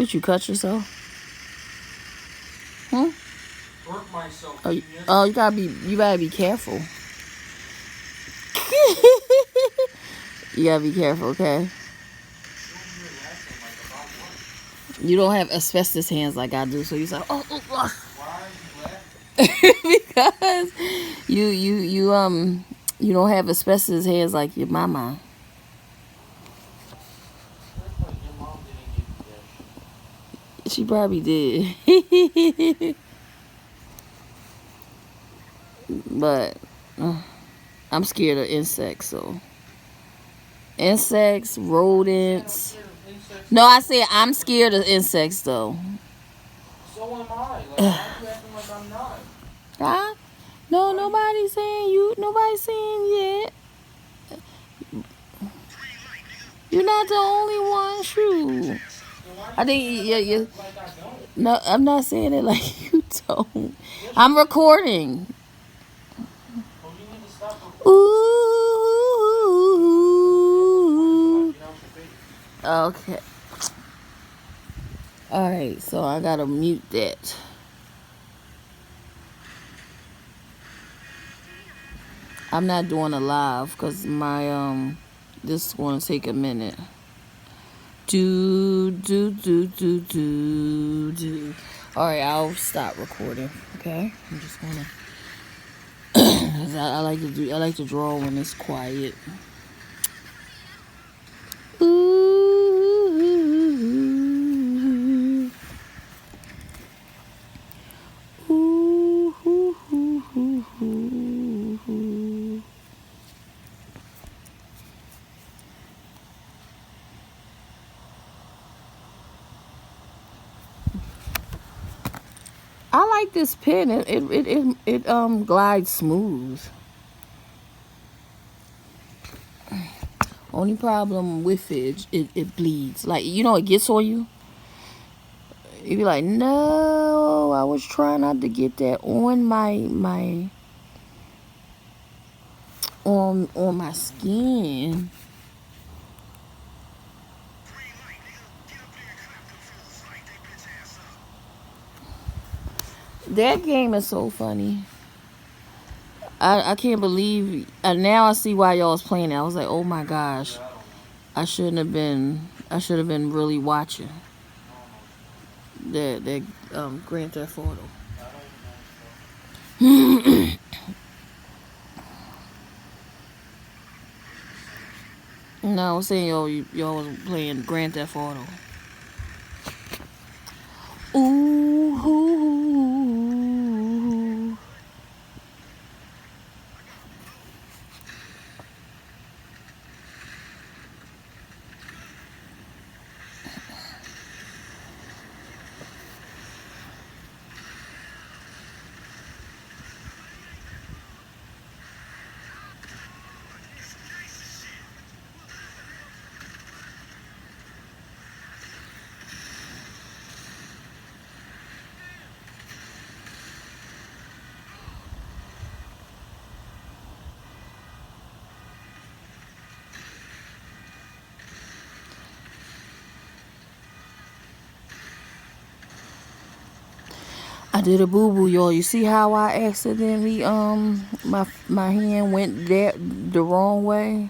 Did you cut yourself? Hmm? Hurt myself. Oh, you gotta be careful. You gotta be careful, okay? You don't have asbestos hands like I do, so you're like, oh. Why are you laughing? Because you don't have asbestos hands like your mama. That's like your mom didn't give you that shit. She probably did. But I'm scared of insects, so insects, rodents. No, I said I'm scared of insects though. So am I. Like, why are you acting like I'm not? Huh? No, nobody's saying you. Nobody's saying yet. You're not the only one. Shoot. I think yeah. Like I don't. No, I'm not saying it like you don't. I'm recording. Oh, you need to stop recording. Ooh. Get out your face. Okay. All right. So I gotta mute that. I'm not doing a live because my this is gonna take a minute. Do. All right, I'll stop recording. Okay, I'm just gonna. I like to draw when it's quiet. Ooh. Ooh. I like this pen. It glides smooth. Only problem with it bleeds. Like it gets on you. You be like, no, I was trying not to get that on on my skin. That game is so funny. I can't believe. Now I see why y'all was playing it. I was like, oh my gosh, I shouldn't have been. I should have been really watching that Grand Theft Auto. No, I was saying y'all was playing Grand Theft Auto. Ooh. I did a boo boo, y'all. You see how I accidentally my hand went the wrong way?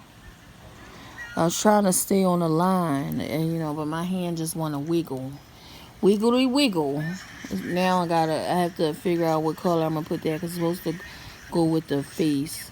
I was trying to stay on the line, and but my hand just want to wiggle, wiggly wiggle. Now I have to figure out what color I'm gonna put that because it's supposed to go with the face.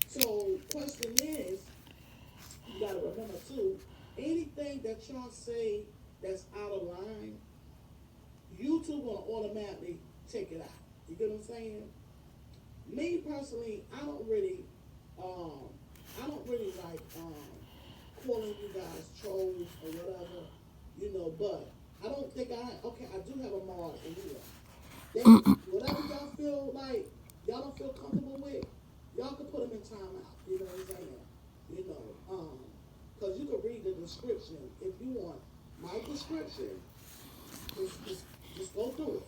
So, question is, you gotta remember too, anything that y'all say that's out of line, YouTube gonna automatically take it out. You get what I'm saying? Me personally, um, I don't really like calling you guys trolls or whatever, but I don't think okay, I do have a mod in here. Whatever y'all feel like, y'all don't feel comfortable with, y'all can put them in timeout. You know what I'm saying? You know, because you can read the description if you want. My description, just, just, just go through it.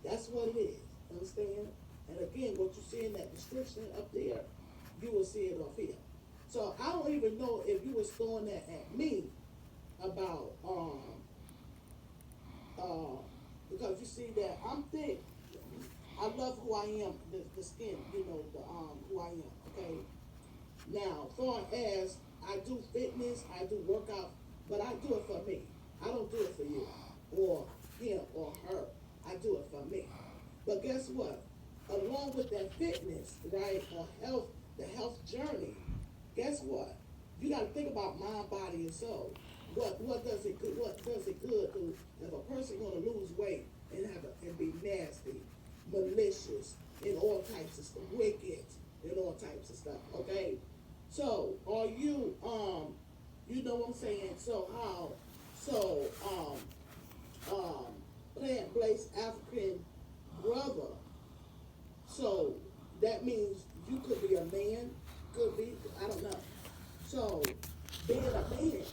That's what it is. Understand? And again, what you see in that description up there, you will see it off here. So I don't even know if you was throwing that at me about uh because you see that I'm thick. I love who I am, the skin, the who I am. Okay. Now, far as I do fitness, I do workout, but I do it for me. I don't do it for you or him or her. I do it for me. But guess what? Along with that fitness, right, or health, the health journey, guess what? You got to think about mind, body, and soul. What does it good? What does it good do if a person going to lose weight and and be nasty, malicious, and all types of stuff, wicked, and all types of stuff? Okay. So are you you know what I'm saying? So plant Blaze African brother. So that means you could be a man, could be, I don't know. So being a man,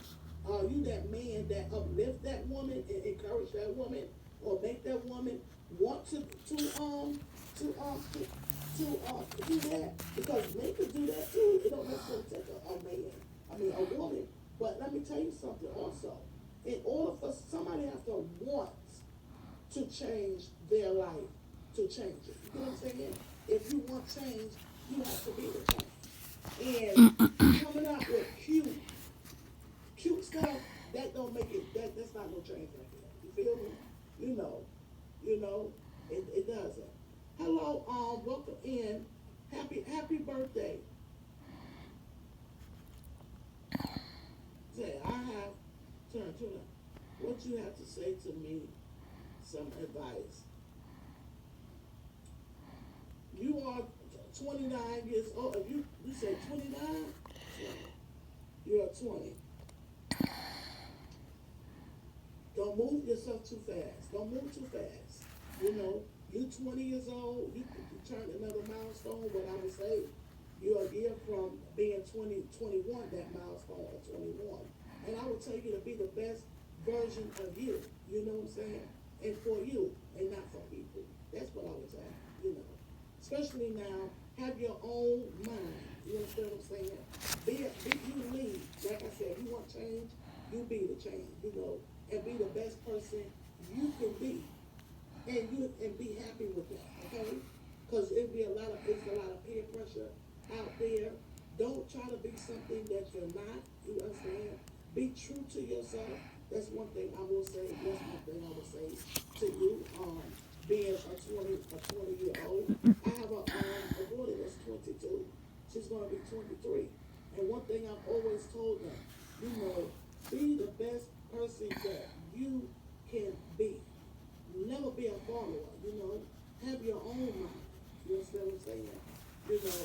are you that man that uplift that woman and encourage that woman or make that woman want to do that? Because men could do that too. It don't necessarily take a man. I mean a woman. But let me tell you something also. In order for somebody have to want to change their life, to change it. You know what I'm saying? If you want change, you have to be the change. And coming out with cute stuff, that don't make it, that's not no change right there. You feel me? You know, it doesn't. Hello, welcome in. Happy birthday. Say, I have, turn up. What you have to say to me, some advice. You are 29 years old. If you say 29, you're 20. Don't move yourself too fast. Don't move too fast. You 20 years old, you turn another milestone, what I would say, you're a year from being 20, 21, that milestone of 21. And I would tell you to be the best version of you. You know what I'm saying? And for you, and not for people. That's what I would say. Especially now, have your own mind. You understand what I'm saying? Be you lead. Like I said, you want change, you be the change, and be the best person you can be. And be happy with that, okay? Because it's a lot of peer pressure out there. Don't try to be something that you're not. You understand? Be true to yourself. That's one thing I will say. That's one thing I will say to you. Being a 20 year old, I have a daughter that's 22. She's gonna be 23. And one thing I've always told them, be the best person that you can be. Never be a follower. Have your own mind. You understand what I'm saying? Because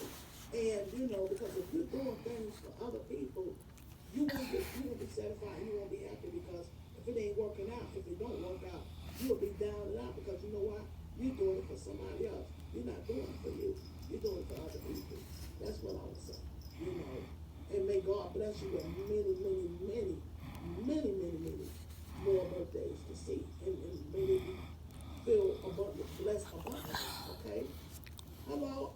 if you're doing things for other people, you won't be satisfied. You won't be happy because if it ain't working out, if it don't work out, you'll be down and out because you know why? You're doing it for somebody else. You're not doing it for you. You're doing it for other people. That's what I would say. And may God bless you with many, many, many, many, many, many more birthdays to see. And may they feel abundant, blessed abundantly. Okay. Hello,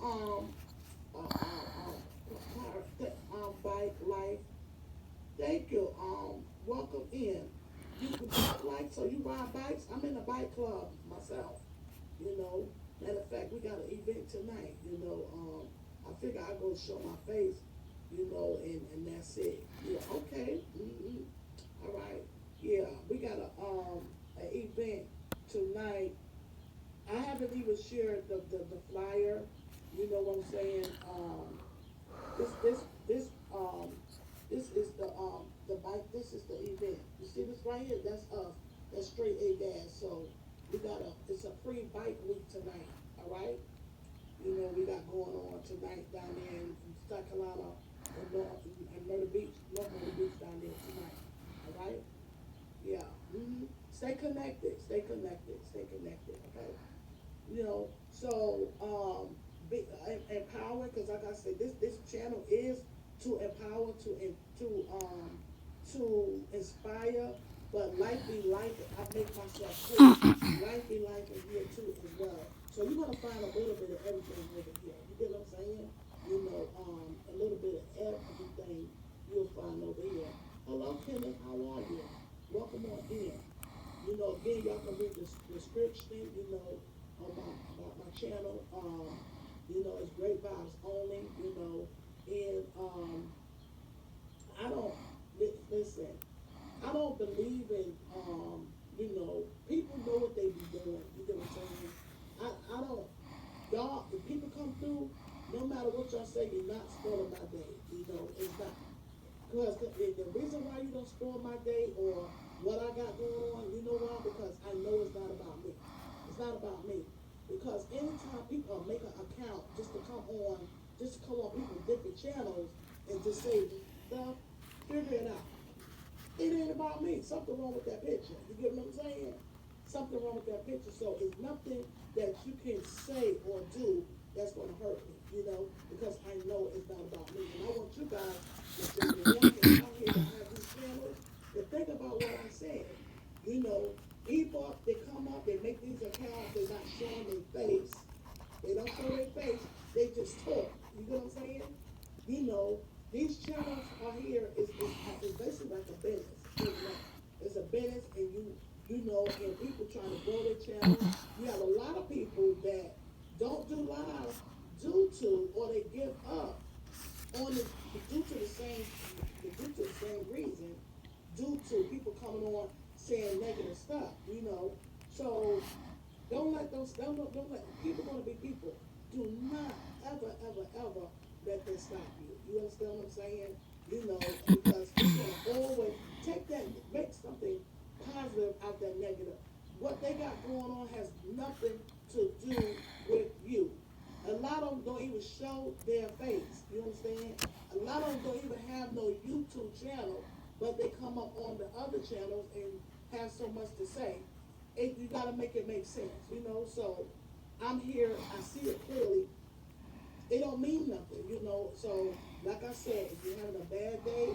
bike life. Thank you. Welcome in. You can bike life, so you ride bikes. I'm in a bike club myself. Matter of fact, we got an event tonight. I figure I go show my face. And that's it. Yeah. Okay. All right. Yeah, we got an event tonight I haven't even shared the flyer. You know what I'm saying? This this this this is the bike. This is the event. You see this right here? That's us. That's straight A dash. So we got it's a free bike week tonight. All right. You know we got going on tonight down there in South Carolina and Myrtle Beach, North Myrtle Beach down there tonight. All right. Yeah. Stay connected. Stay connected. Stay connected. Okay. You know, so empower, because like I said, this channel is to empower, to inspire, but life be life. I make myself clear. Life be life in here too as well. So you're gonna find a little bit of everything over here. You get what I'm saying? You know, a little bit of everything you'll find over here. Hello, Kenneth. How are you? Welcome on in. You know, again, y'all can read the description, you know, on my channel. You know, it's great vibes only, you know, and I don't, listen, I don't believe in, you know, people know what they be doing, you get what I'm saying? I don't, y'all, if people come through, no matter what y'all say, you're not spoiling my day, you know, it's not. Because the reason why you don't spoil my day or what I got going on, you know why? Because I know it's not about me. It's not about me. Because anytime people make an account just to come on people's different channels and just say stuff, figure it out. It ain't about me. Something wrong with that picture. You get what I'm saying? Something wrong with that picture. So it's nothing that you can say or do that's going to hurt me, you know, because I know it's not about me. And I want you guys to walk out here to have these channels to think about what I said. You know, people, they come up, they make these accounts, they're not showing their face. They don't show their face, they just talk. You get what I'm saying? You know, these channels are here is basically like a business. It's a business, and you know, and people trying to grow their channel. You have a lot of people that don't do live due to, or they give up on the due to the same reason, due to people coming on saying negative stuff. You know, so don't let people gonna be people. Do not ever let that stop you. You understand what I'm saying? You know, because it's gonna always take that, make something positive out that negative. What they got going on has nothing to do with you. A lot of them don't even show their face. You understand? A lot of them don't even have no YouTube channel, but they come up on the other channels and have so much to say. You gotta make it make sense, you know. So I'm here, I see it clearly. It don't mean nothing, you know. So like I said, if you're having a bad day,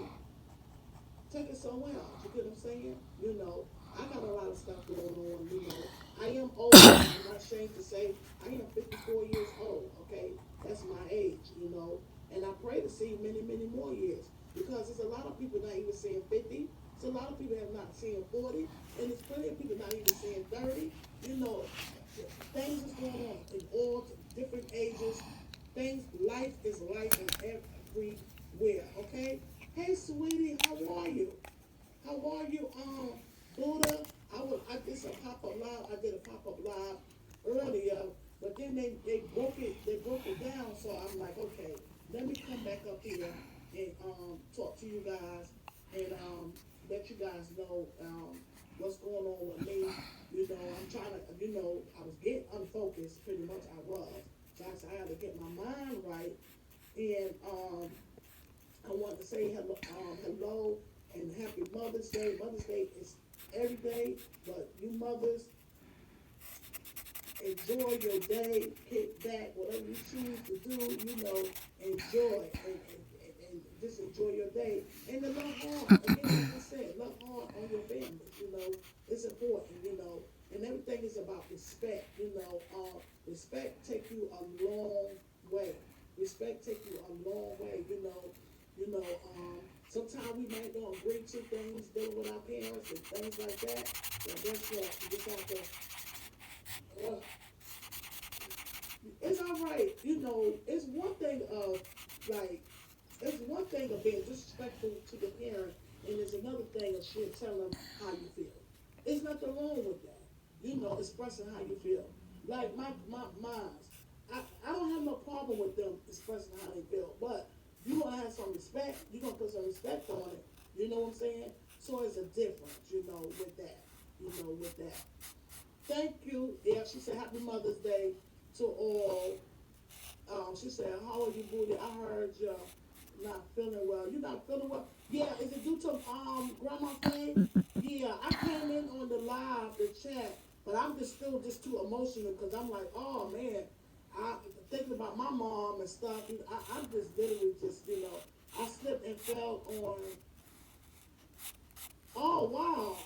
take it somewhere else. You get what I'm saying? You know, I got a lot of stuff going on, you know. I am old, I'm not ashamed to say I am 54 years old, okay? That's my age, you know. And I pray to see many more years. Because there's a lot of people not even saying 50. So a lot of people have not seen 40. And there's plenty of people not even saying 30. You know, things is going on in all different ages. Life is life in everywhere, okay? Hey, sweetie, how are you? How are you, Buddha? I did some pop-up live. I did a pop-up live earlier, but then they broke it down. So I'm like, okay, let me come back up here and talk to you guys and let you guys know what's going on with me. You know, I'm trying to, you know, I was getting unfocused, pretty much I was. So I had to get my mind right. And I want to say hello and happy Mother's Day. Mother's Day is every day, but you mothers, enjoy your day, kick back, whatever you choose to do, you know, enjoy and just enjoy your day. And to love hard, again, like I said, love hard on your family, you know, it's important, you know, and everything is about respect, you know, respect take you a long way. Respect take you a long way, you know, sometimes we might not agree to things dealing with our parents and things like that, but guess what, you just have to, it's all right, you know. It's one thing of like, it's one thing of being disrespectful to your parent, and there's another thing of telling them how you feel. There's nothing wrong with that, you know, expressing how you feel. Like my minds. I don't have no problem with them expressing how they feel, but you gonna have some respect. You gonna put some respect on it. You know what I'm saying? So it's a difference, with that. With that. Thank you. Yeah, she said Happy Mother's Day to all. She said, how are you, Booty? I heard you're not feeling well. You not feeling well? Yeah, is it due to Grandma Faye? Yeah, I came in on the live, the chat, but I'm just still just too emotional because I'm like, oh man, I thinking about my mom and stuff. I'm just literally just, I slipped and fell on. Oh wow,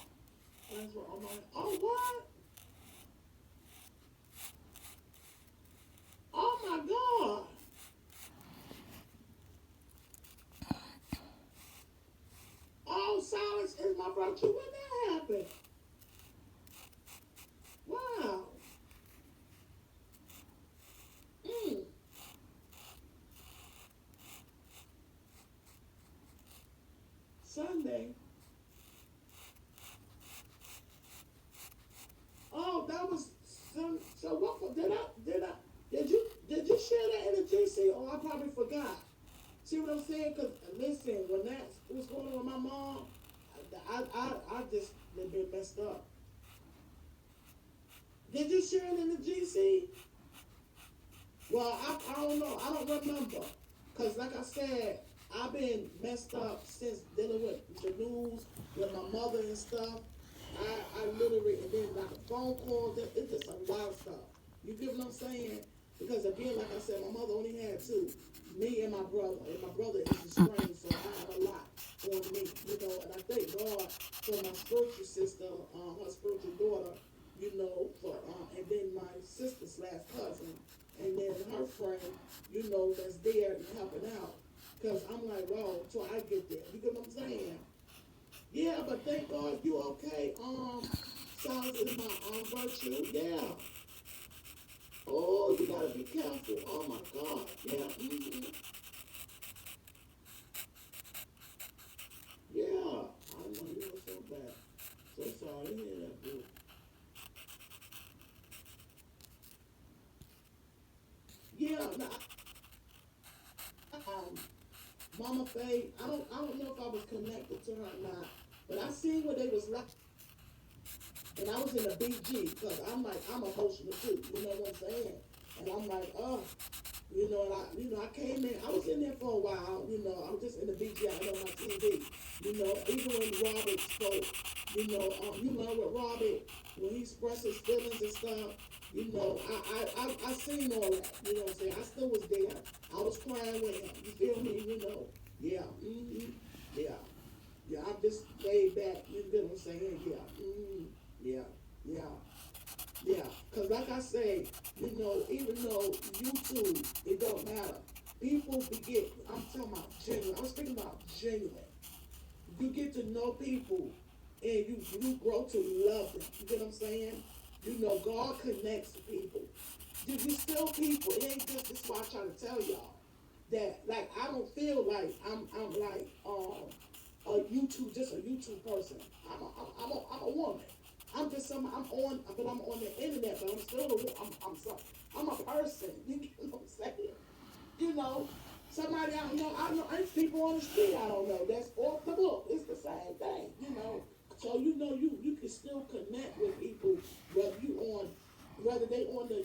that's what I'm like. Oh what? Oh my God. Oh, silence is my virtue. When that happened? Wow. Mm. Sunday. Oh, that was some. So what? Did you share that in the GC? Oh, I probably forgot. See what I'm saying? Cause listen, when that was going on with my mom, I just been messed up. Did you share it in the GC? Well, I don't know. I don't remember. Because, like I said, I've been messed up since dealing with the news, with my mother and stuff. I literally, and then like a phone call, it's just a lot of stuff. You get what I'm saying? Because, again, like I said, my mother only had two, me and my brother. And my brother is estranged, so I have a lot on me, And I thank God for my spiritual sister, her spiritual daughter, and then my sister slash cousin, and then her friend, that's there and helping out. Cause I'm like, well, till I get there. You get what I'm saying? Yeah, but thank God you okay. Silence is my virtue. Yeah. Oh, you gotta be careful. Oh my God. Yeah. Yeah. I know you were so bad. So sorry to hear that, boo. Yeah. Now, um, Mama Faye, I don't know if I was connected to her or not, but I seen where they was like, and I was in a BG because I'm emotional too. You know what I'm saying? And I'm like, oh, I came in. I was in there for a while. I was just in the BG. I on my TV. Even when Robert spoke, with Robert when he expressed his feelings and stuff. I seen all that. You know what I'm saying? I still was there. I was crying with him. You feel me? Yeah. Yeah. Yeah. I'm just laid back. You know what I'm saying? Yeah. Yeah. Yeah. Yeah, because like I say, even though YouTube, it don't matter. People forget, I'm talking about genuine. I'm speaking about genuine. You get to know people and you grow to love them. You get what I'm saying? God connects to people. You still people. It ain't just this is why I try to tell y'all that like I don't feel like I'm like just a YouTube person. I'm a woman. I'm on the internet, but I'm still I'm a person. You get what I'm saying? Somebody I know there's people on the street I don't know. That's off the book. It's the same thing. So you can still connect with people whether they on the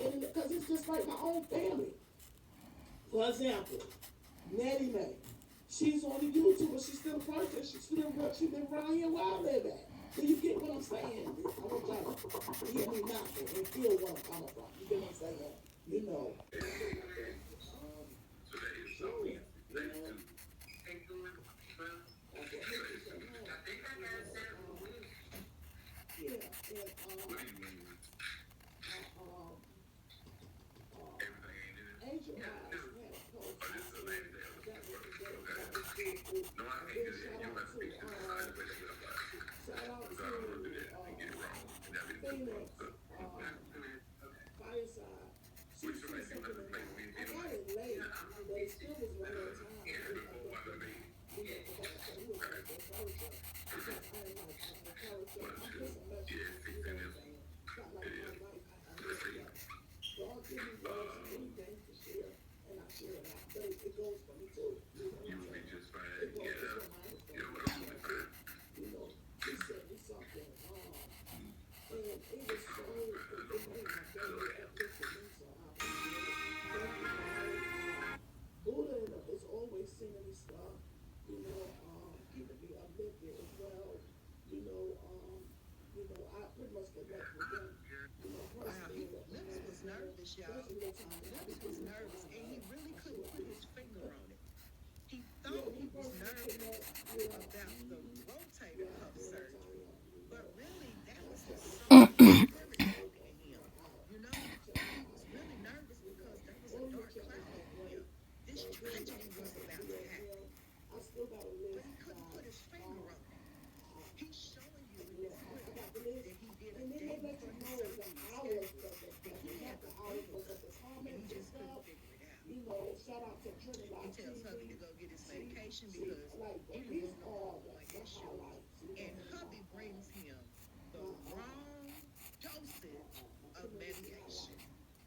internet because it's just like my own family. For example, Nettie Mae. She's on the YouTube, but she's still a person. She been around here where I live at. So you get what I'm saying? I want y'all to hear me now and feel what I'm coming from. You get what I'm saying? Sure. Yeah, Angel House had a post. That was good. And then Phoenix, Fireside. She said something in there. I got it late, but it still was right on time. Because like I said, we were going to encourage her. Because I am like, encourage her. I'm just a messenger. You know what I'm saying? It's not like my life. I give me words or anything to share, and I share it out. But it goes for me too. You know what I'm saying? Just fine. It goes for my friend. You know, he sent me something. And it was so, it made my day. It uplifted me, so I appreciate it. Thank you, Molly. Buddha is always sending me stuff, keeping me uplifted as well. I pretty much connect with them, personally. Lips was nervous, y'all. Lips was nervous, and he really couldn't put his finger on it. He thought he was nervous about the rotator cuff surgery, but really that was his soul spirit talking to him. You know, he was really nervous because there was a dark cloud over him. This tragedy was about to happen, but he couldn't put his finger on it. He's showing you in this clip that he did a day before his surgery that he had the finger, and he just couldn't figure it out. Shout out to Trinidad. He tells hubby to go get his medication because he didn't want no like issue. And hubby brings him the wrong dosage of medication.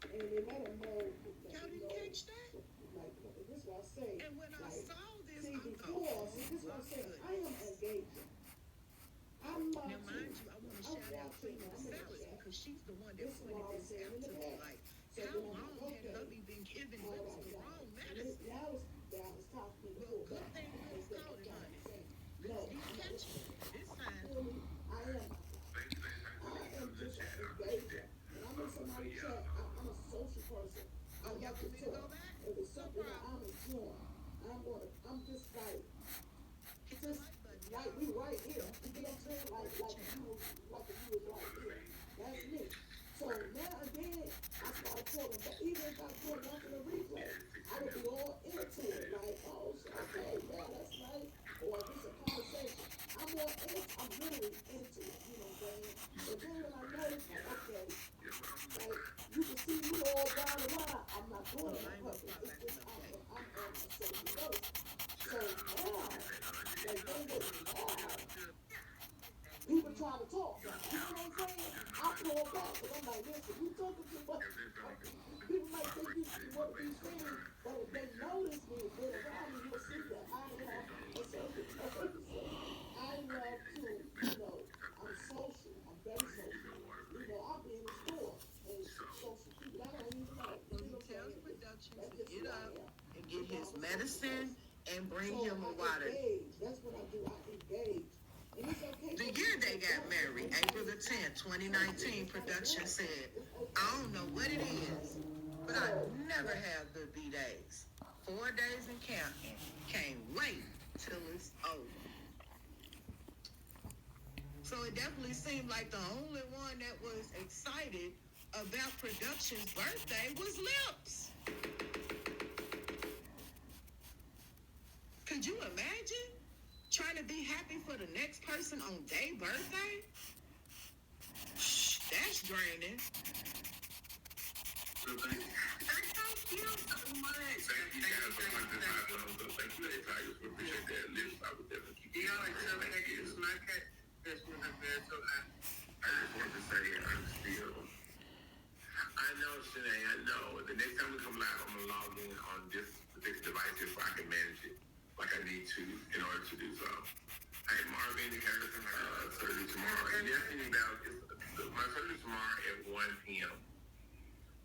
And they let him know. Y'all didn't catch that? This is what I say. And when I saw this, See, I thought, before, this is what I say. I am engaged. Now, mind you, I want to shout out Queen Marcellus because she's the one that pointed this out to me. Like, how long had hubby been giving Lips the wrong medicine? Well, good thing Lips caught it, honey. Lips didn't catch it this time. I am just engaged. And I'm in somebody's chat. I'm a social person. Oh, y'all want me to go back? If it's something that I'm enjoying, I'm just like, Hit the like button. like we right here. You get what I'm saying? Like you was right here. That's me. So now again, I started talking, but even if I put nothing to replay, I would be all into it. Like, oh, okay, yeah, that's nice. Or if it's a conversation, I'm literally into it. You know what I'm saying? But then when I noticed, like, okay, like you can see me all down the line. I'm not doing it on purpose. It's just I'm on my social post. So now, like they was people trying to talk. You know what I'm saying? I pull back because I'm like, listen, you talking too much. People might think you want to be seen, but if they notice me, if they're around me, you'll see that I have a social post. I love to, I'm social. I'm very social. I'll be in the store and social people. I don't even know. So he tells production to get up and get his medicine and bring him a water. That's what I do. I engage. And it's okay. The year they got married, April the 10th, 2019, production said, I don't know what it is, but I never have the B-days. 4 days and counting. Can't wait till it's over. So it definitely seemed like the only one that was excited about production's birthday was Lips. Could you imagine trying to be happy for the next person on their birthday? Shh, that's draining. So thank you so much. Thank you guys so much. Thank you, Tigers. We appreciate that. Lips, I would definitely keep it. It's my cat. That's what I'm there. So I just want to say, I'm still. I know, Shanae, I know. The next time we come live, I'm going to log in on this device so I can manage it like I need to in order to do so. I have Marvin Harrison surgery tomorrow. And definitely my surgery tomorrow at 1 p.m.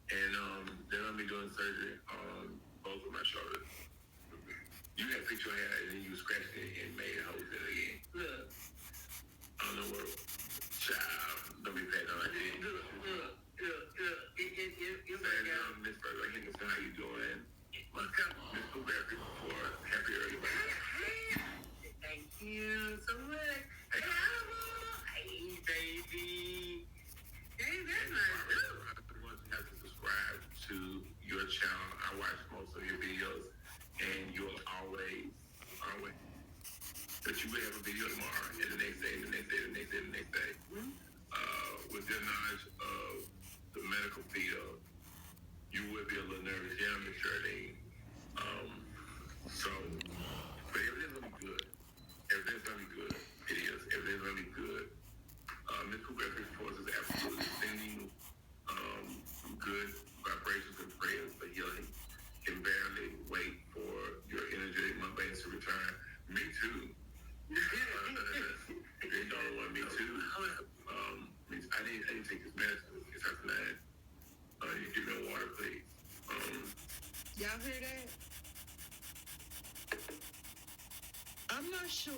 And then I'll be doing surgery on both of my shoulders. You had fixed your hair and then you scratched it and made holes in it again. Look. I don't know what child. Don't be patting on like that. Look. Miss Burger, how you doing? Miss Blueberry for happy early birthday. Thank you so much. Hey, baby. Hey, that's nice. Everyone has to subscribe to your channel. I watch most of your videos, and you'll always, that you will have a video tomorrow, and the next day, the next day, the next day, the next day. With your knowledge of the medical field, you would be a little nervous. Yeah, Miss Shirley. But everything's gonna be good. Everything's gonna be good. It is. Everything's gonna be good. Miss Cooper Force is absolutely sending good vibrations Y'all hear that? I'm not sure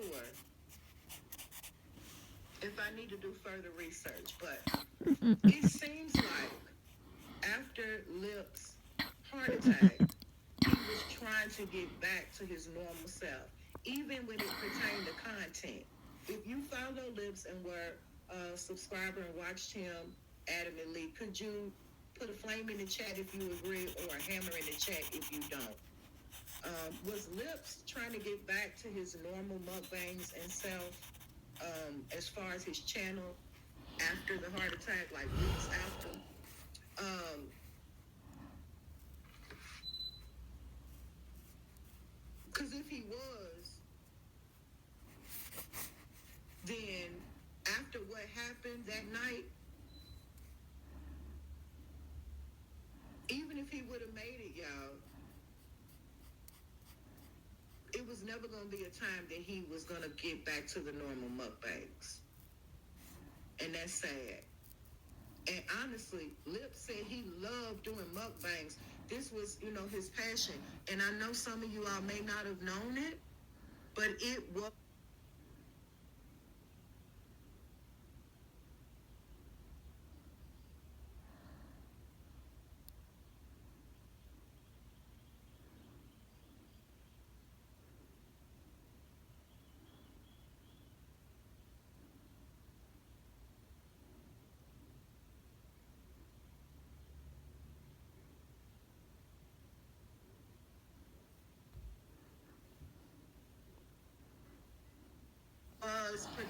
if I need to do further research, but it seems like after Lip's heart attack, he was trying to get back to his normal self, even when it pertained to content. If you follow Lips and were a subscriber and watched him adamantly, could you put a flame in the chat if you agree, or a hammer in the chat if you don't? Was Lips trying to get back to his normal mukbangs and self as far as his channel after the heart attack, like weeks after? Because if he was, then after what happened that night, even if he would have made it, y'all, it was never going to be a time that he was going to get back to the normal mukbangs. And that's sad. And honestly, Lip said he loved doing mukbangs. This was, his passion. And I know some of you all may not have known it, but it was.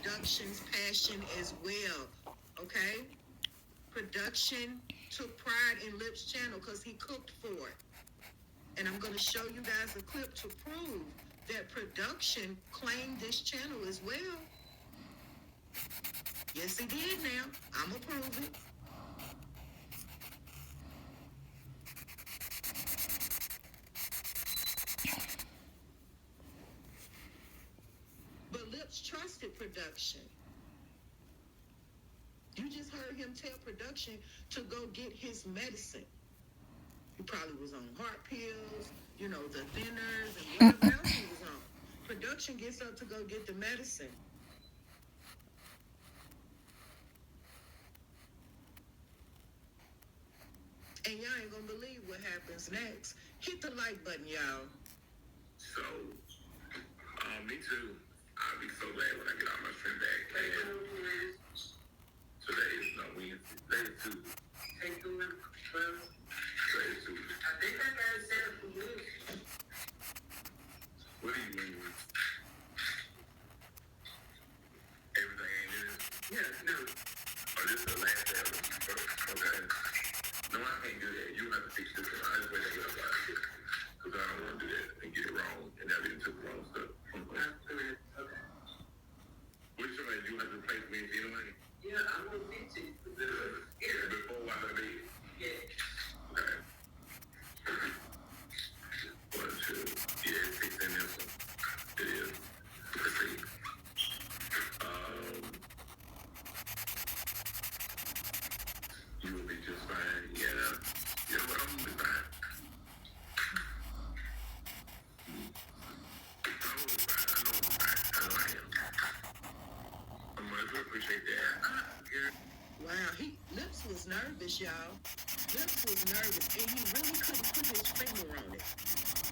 Production's passion as well, okay? Production took pride in Lip's channel because he cooked for it. And I'm going to show you guys a clip to prove that production claimed this channel as well. Yes, he did now. I'm going to prove it. But Lips trusted production. You just heard him tell production to go get his medicine. He probably was on heart pills, the thinners and whatever else he was on. Production gets up to go get the medicine. And y'all ain't gonna believe what happens next. Hit the like button, y'all. So, me too. I'll be so glad when I get all my friends back. Today is no Wednesday. Today is Tuesday. Today is Tuesday. I think I got it set up for you. What do you mean? Everything ain't in it? Yeah, no. Oh, this is the last day of it. Okay. No, I can't do that. You have to fix this. I just wait until I got it. Because I don't want to do that and get it wrong and have it into the wrong stuff. Okay. Which one you have to replace me anyway? Yeah, I'm going to fix it. Before I leave it? Yeah. Okay. 1, 2. Yeah, it's fixing this one. It is. Let's see. You will be just fine. Yeah. Yeah, but I'm going to be fine. Appreciate that. Wow, Lips was nervous, y'all. Lips was nervous, and he really couldn't put his finger on it.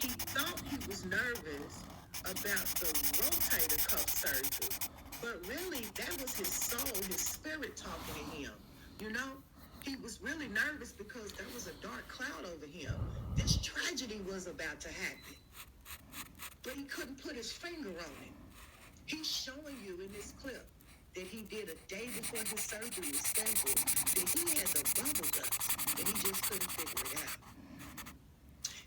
He thought he was nervous about the rotator cuff surgery, but really that was his soul, his spirit talking to him. He was really nervous because there was a dark cloud over him. This tragedy was about to happen, but he couldn't put his finger on it. He's showing you in this clip that he did a day before his surgery was scheduled, that he had the bubble guts, and he just couldn't figure it out.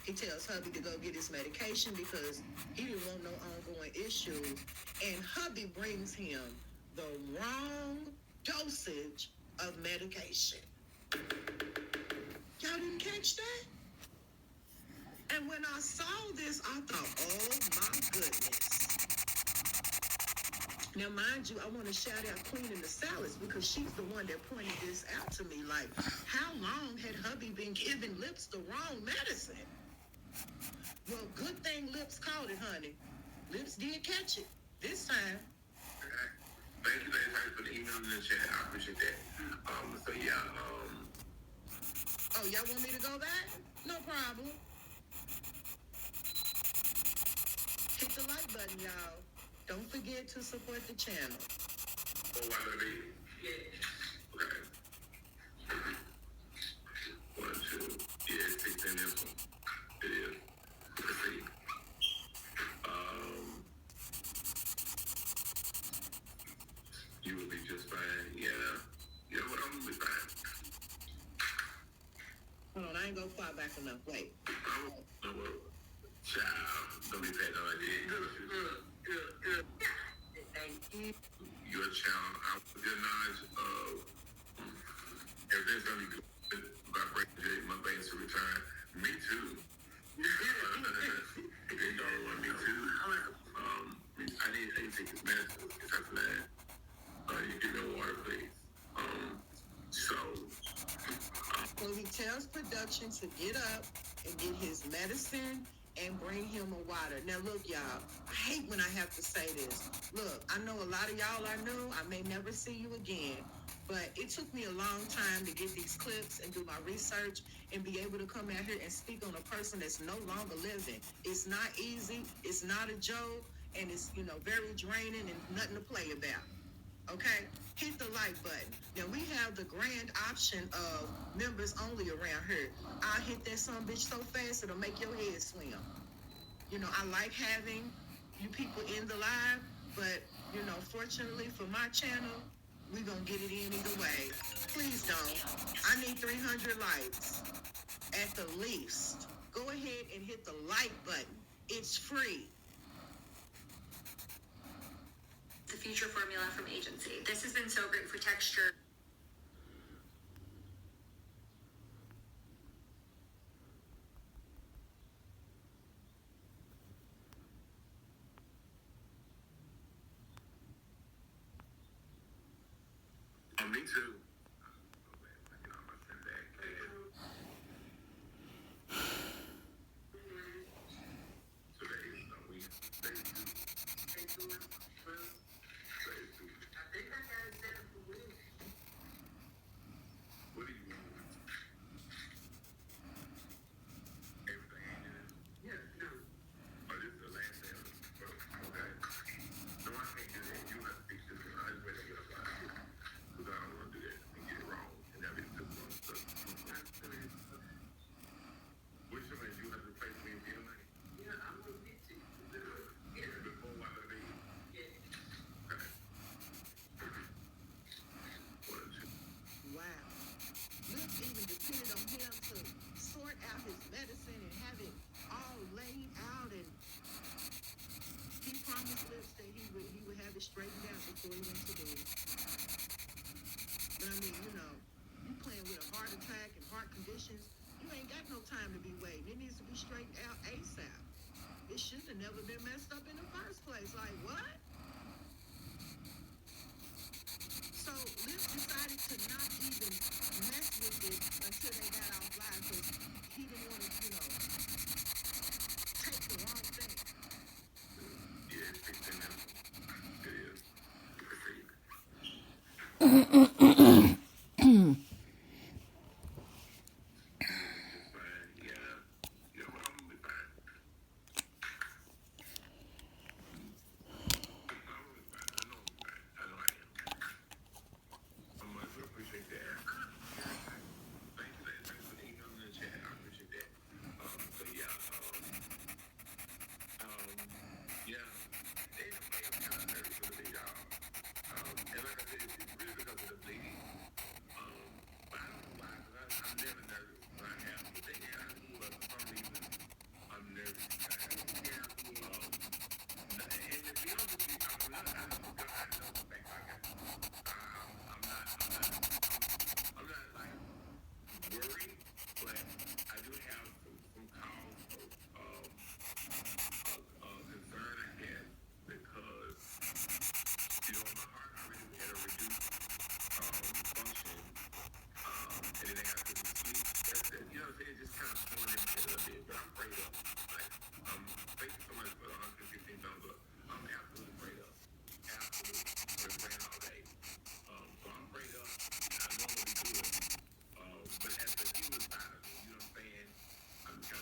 He tells hubby to go get his medication because he didn't want no ongoing issues, and hubby brings him the wrong dosage of medication. Y'all didn't catch that? And when I saw this, I thought, oh my goodness. Now, mind you, I want to shout out Queen in the Salads because she's the one that pointed this out to me. Like, how long had hubby been giving Lips the wrong medicine? Well, good thing Lips caught it, honey. Lips did catch it this time. Thank you, ladies, for the email in the chat. I appreciate that. So yeah, Oh, y'all want me to go back? No problem. Hit the like button, y'all. Don't forget to support the channel. oh, why the baby? Yeah. Okay. 1, 2. Yeah, it's 16 this one. It is. Let's see. You will be just fine. Yeah. Yeah, well, I'm gonna be fine. Hold on, I ain't go far back enough. Wait. No, well, child, don't be patting on like that. Thank you. Your child, I was good knowledge of everything's gonna be good about breaking my veins to return. Me too. They don't want me too. I need to take this medicine. It's after that. You give me water, please. So he tells production to get up and get his medicine and bring him a water. Now, look, y'all, I hate when I have to say this. Look, I know a lot of y'all are new. I may never see you again. But it took me a long time to get these clips and do my research and be able to come out here and speak on a person that's no longer living. It's not easy. It's not a joke. And it's, very draining and nothing to play about. Okay? Hit the like button. Now, we have the grand option of members only around here. I'll hit that son bitch so fast it'll make your head swim. I like having you people in the live, but, fortunately for my channel, we're going to get it in either way. Please don't. I need 300 likes at the least. Go ahead and hit the like button. It's free. The Future formula from Agency. This has been so great for texture. me too. Straightened out before he went to bed. But I mean, you playing with a heart attack and heart conditions, you ain't got no time to be waiting. It needs to be straightened out ASAP. It should have never been messed up in the first place. Like, what? So Liz decided to not even mess with it until they got off live because he didn't want to, take the wrong thing. Yeah, it's 16 minutes.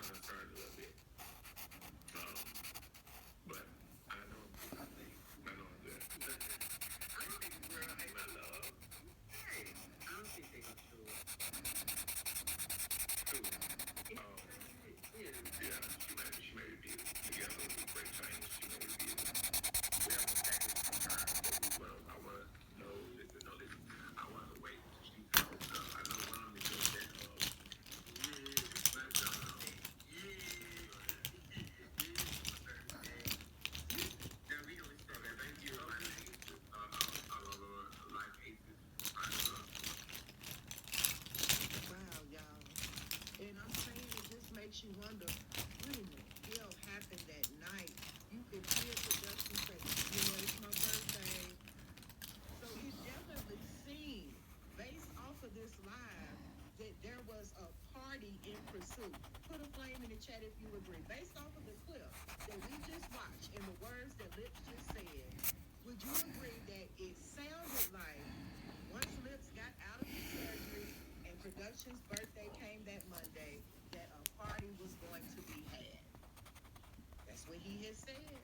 concerned a little bit. But I know I'm good. I know I'm good. I don't think we're right, my love. Hey, I don't think they can show up. Who? Yeah, she may be together with great change. She may be. We haven't exactly confirmed, but I want to know that I want to wait to see how it goes. I know one of them is going to Wow, y'all. And I'm saying it just makes you wonder, wait a minute, hell happened that night. You could hear production say, it's my birthday. So it definitely seemed, based off of this live, that there was a party in pursuit. Put a flame in the chat if you agree. Based off of the clip that we just watched and the words that Lips just said, would you agree that it sounded like once Lips got out of the surgery and production's birthday came that Monday, that a party was going to be had? That's what he has said.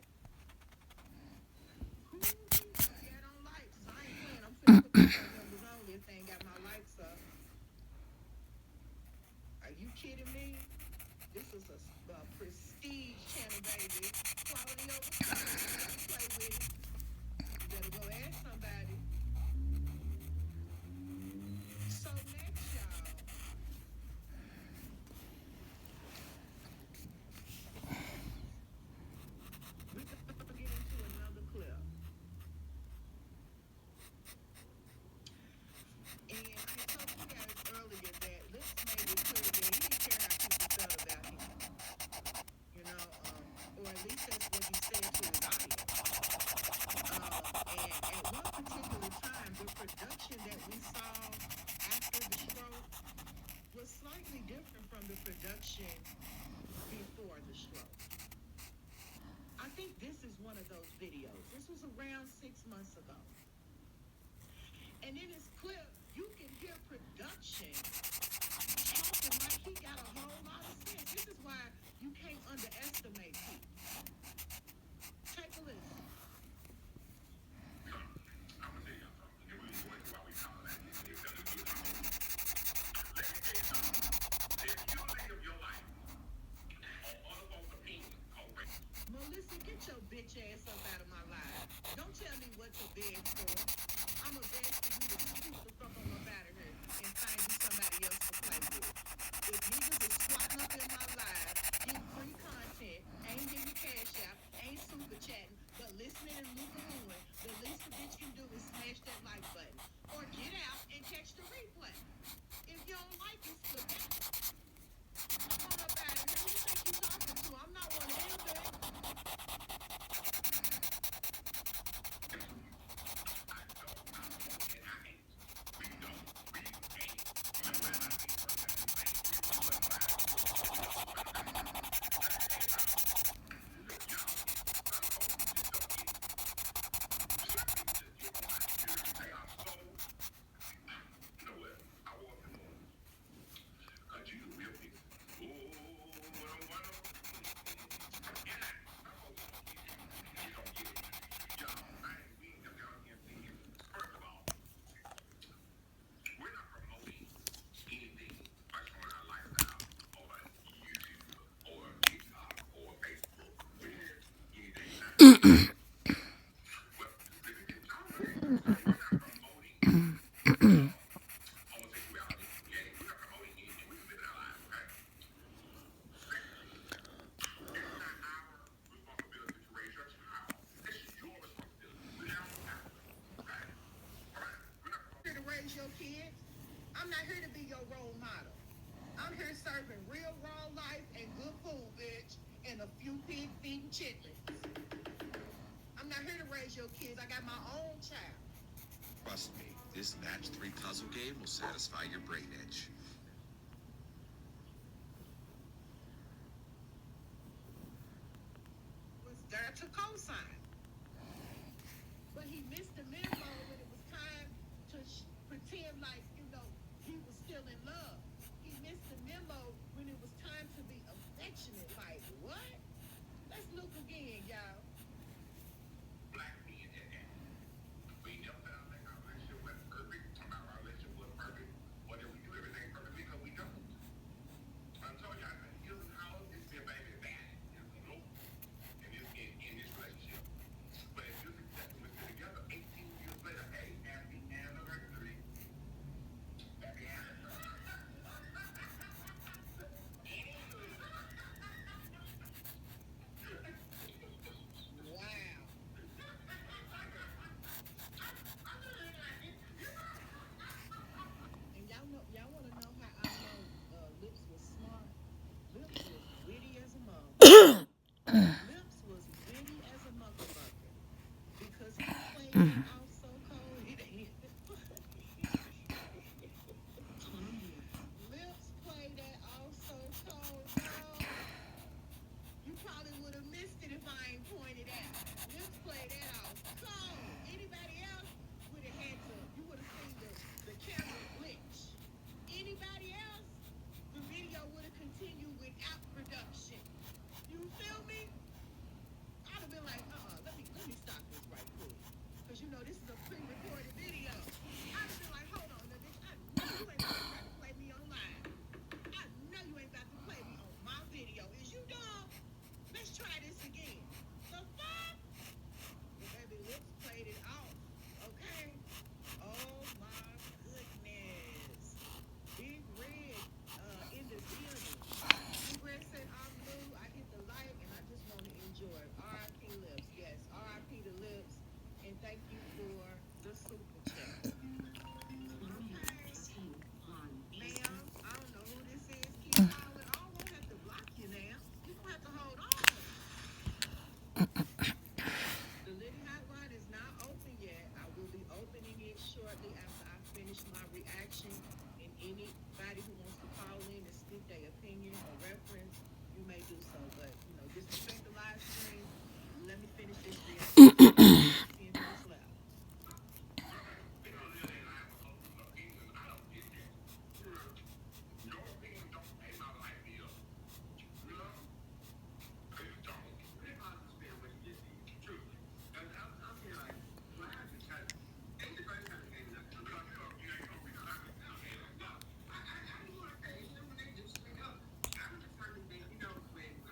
Who got on lights? I ain't playing. I'm finna put these numbers on if they ain't got my lights up. Are you kidding me? This is a prestige channel, baby. Quality over quantity. Don't play with it. You better go ask somebody. So next, y'all. We're gonna get into another clip. And I told you guys earlier that Lips made it clear that he didn't care how people felt about him. Or at least that's what he said to his audience. And at one particular time, the production that we saw after the stroke was slightly different from the production before the stroke. I think this is one of those videos. This was around 6 months ago. And in his clip, you can hear production talking like he got a whole lot of sense. This is why you can't underestimate people. Take a listen. Melissa, get your bitch ass up out of my life. Don't tell me what to beg for. I'm a beg for you to scoot the fuck on up out of here and find you somebody else to play with. If niggas is squatting up in my life, getting free content, ain't giving cash out, ain't super chatting, but listening and looking, the least the bitch can do is smash that like button. Or get out and catch the replay. If you don't like it, flip out. Come on up out of here. Who you think you talking to? I'm not one of them, bitch. Your kids. I'm not here to be your role model. I'm here serving real raw life and good food, bitch, and a few pig feet and chitlins. I'm not here to raise your kids. I got my own child. Trust me, this match 3 puzzle game will satisfy your brain itch. Was there to co-sign, but he missed the memo when it was time to pretend like, he was still in love. He missed the memo when it was time to be affectionate. off so cold. It ain't. Lips play that off so cold, dog. You probably would have missed it if I ain't pointed out. Lips play that off cold. Anybody else would have had to. You would have seen the camera glitch. Anybody else, the video would have continued without production. You feel me? I'd have been like, let me stop this right quick. Because you know this is a pre-recorded video. I'd have been like, hold on, now, bitch, I know you ain't about to play me online. I know you ain't about to play me on my video. Is you dumb? Let's try this again. The fuck? Well, baby, Lips played it off. Okay? Oh my goodness. Big Red in the building. Big Red said, I'm new. I hit the like and I just want to enjoy it. R.I.P. Lips. Yes, R.I.P. to Lips. And thank you for the super chat. Ma'am, I don't know who this is. Keep calling. I won't have to block you now. You're going to have to hold on. The Liddy Hotline is not open yet. I will be opening it shortly after I finish my reaction. And anybody who wants to call in and speak their opinion or reference, you may do so. But, disrespect the live stream. Let me finish this reaction. 10 minutes left. Your opinion don't pay my life bill. You know? You don't. I understand what you just need. Truly. And I'm here like, well, I just had, ain't the first time it came up. You know, you ain't gonna be climbing down here. No. I just want to say, when they do speak up, I'm just trying to think, when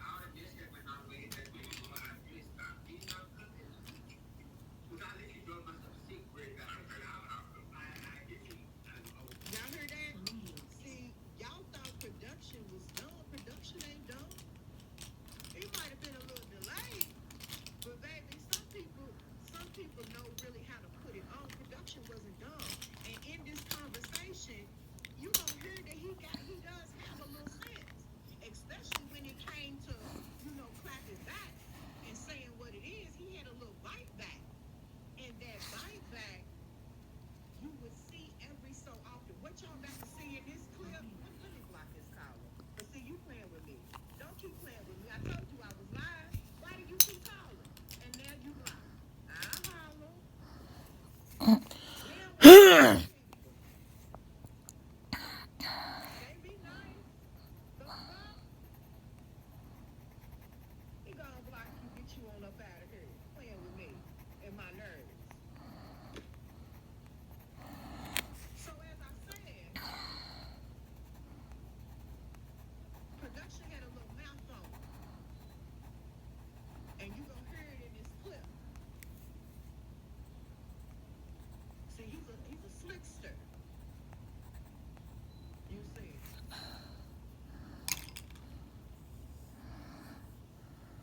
all of this shit went my way, that's when you know, I really stopped beating up something. Because I literally drove myself to secret. I get you. Y'all heard that? See, y'all thought production was done. Production ain't done. It might have been a little delayed, but baby, some people know really how to put it on. Production wasn't done. And in this conversation, you gonna hear that he does have a little sense. Especially when it came to, clapping back and saying what it is, he had a little bite back. And that bite back, you would see every so often. What y'all about to see in this clip? Let me block this caller. But see, you playing with me. Don't keep playing with me. I told you I was live. Why do you keep calling? And now you lying. I holler. They be nice. The fuck? He gonna block you, get you on up out of here. Playing with me and my nerves. So as I said, production had a little mouth on it. And you gonna hear it in this clip. See, he's a slickster. You see.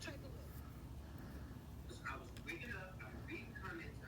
Take a look. I was waking up, I was reading comments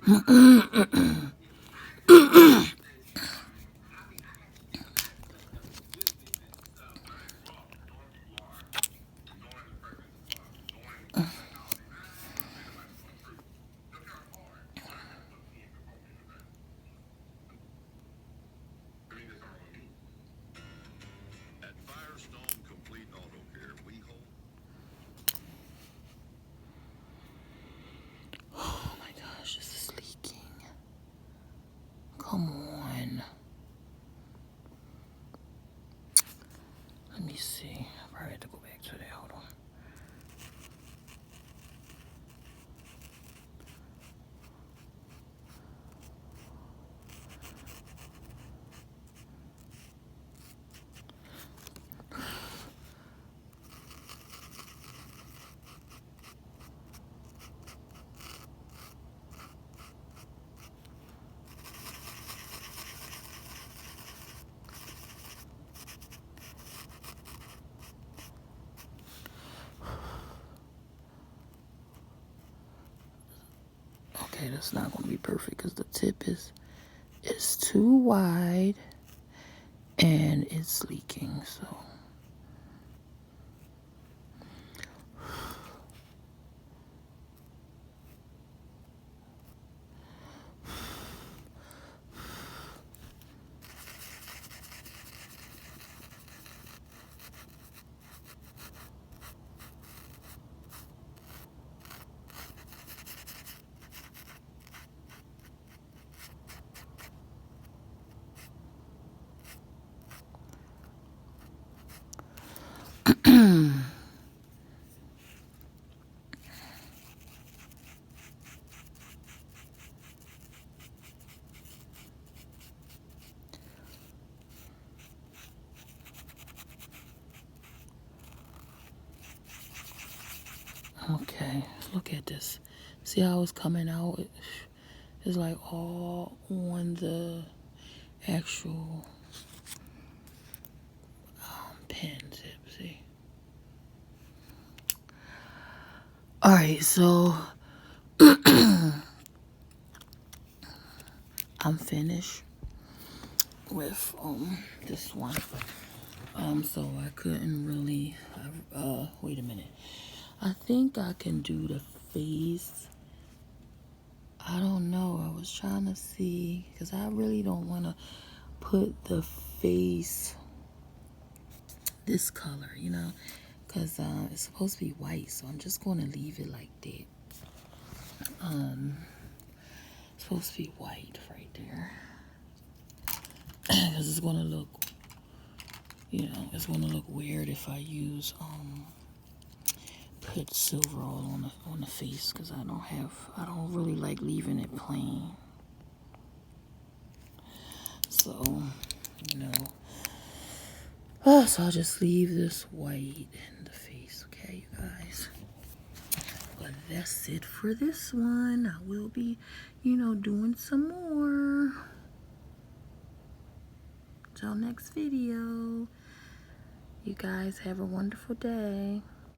At Firestone Complete Auto Care, we hold. Oh my gosh, this is leaking. Come on. Let me see. I probably have to go back to that. Hold on. Okay, that's not gonna be perfect because the tip is too wide and it's leaking. So okay, look at this. See how it's coming out? It's like all on the actual pen tip. See? All right, so I'm finished with this one. So I couldn't really. Wait a minute. I think I can do the face. I don't know. I was trying to see because I really don't want to put the face this color, you know, because it's supposed to be white. So I'm just going to leave it like that. It's supposed to be white right there because it's going to look, you know, it's going to look weird if I use put silver all on the face because I don't really like leaving it plain. So, you know, so I'll just leave this white in the face, okay, you guys. But that's it for this one. I will be, you know, doing some more. Till next video. You guys have a wonderful day.